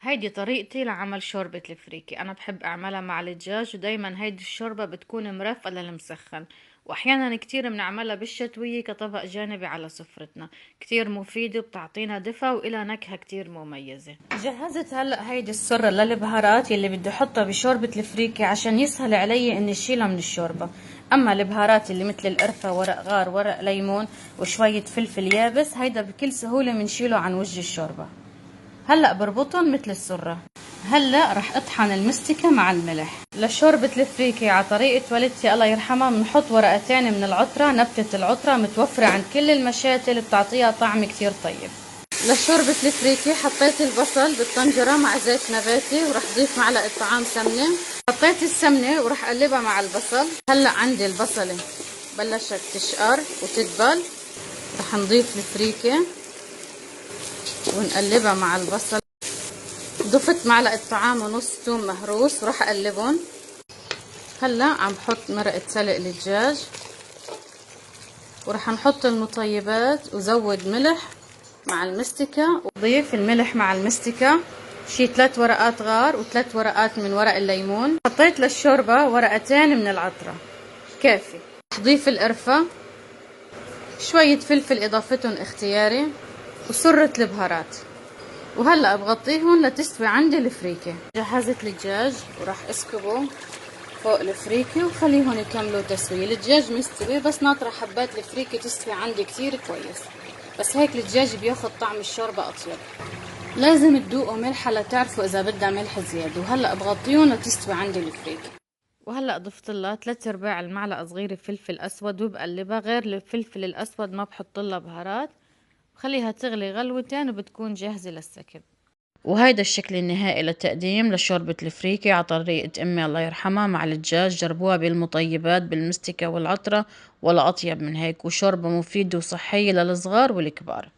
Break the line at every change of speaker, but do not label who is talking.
هيدي طريقتي لعمل شوربة الفريكة. أنا بحب أعملها مع الدجاج، ودايما هيدي الشوربة بتكون مرافقة للمسخن، وأحيانا كتير بنعملها بالشتوية كطبق جانبي على سفرتنا. كتير مفيدة وبتعطينا دفى وإلها نكهة كتير مميزة. جهزت هلأ هيدي السرة للبهارات يلي بدي أحطها بشوربة الفريكة عشان يسهل علي إني أشيلها من الشوربة. أما البهارات اللي مثل القرفة، ورق غار، ورق ليمون، وشوية فلفل يابس، هيدا بكل سهولة منشيله عن وجه الشوربة. هلأ بربطهم مثل السرة. هلأ رح اطحن المستكة مع الملح. لشوربة الفريكة على طريقة والدتي الله يرحمها بنحط ورقتين من العطرة. نبتة العطرة متوفرة عند كل المشاتل، بتعطيها طعم كتير طيب. لشوربة الفريكة حطيت البصل بالطنجرة مع زيت نباتي، ورح ضيف معلقة طعام سمنة. حطيت السمنة ورح اقلبها مع البصل. هلأ عندي البصلة بلشت تشقر وتدبل، رح نضيف الفريكة ونقلبها مع البصل. ضفت معلقة طعام ونص ثوم مهروس وراح اقلبهم. هلا عم بحط مرقة سلق الدجاج، وراح نحط المطيبات وزود ملح مع المستكة، وضيف الملح مع المستكة. شي 3 ورقات غار و3 ورقات من ورق الليمون. حطيت للشوربة ورقتين من العطرة كافي. ضيف القرفة، شوية فلفل اضافتهم اختياري، وسرة البهارات. وهلا بغطيهم لتستوي عندي الفريكة. جهزت الدجاج وراح اسكبه فوق الفريكة وخليهم يكملوا تسوية. الدجاج مستوي، بس ناطرة حبات الفريكة تستوي عندي كتير كويس، بس هيك الدجاج بياخد طعم الشوربة اطيب. لازم تدوقوا ملحة لتعرفوا اذا بدها ملح زيادة. وهلا بغطيهم لتستوي عندي الفريكة. وهلا ضفت لها 3/4 المعلقة صغيرة فلفل اسود وبقلبها. غير الفلفل الاسود ما بحط لها بهارات. خليها تغلي غلوتين وبتكون جاهزة للسكب. وهيدا الشكل النهائي للتقديم لشوربة الفريكة على طريقة أمي الله يرحمها مع الدجاج. جربوها بالمطيبات بالمستكة والعطرة، ولا أطيب من هيك، وشوربة مفيدة وصحية للصغار والكبار.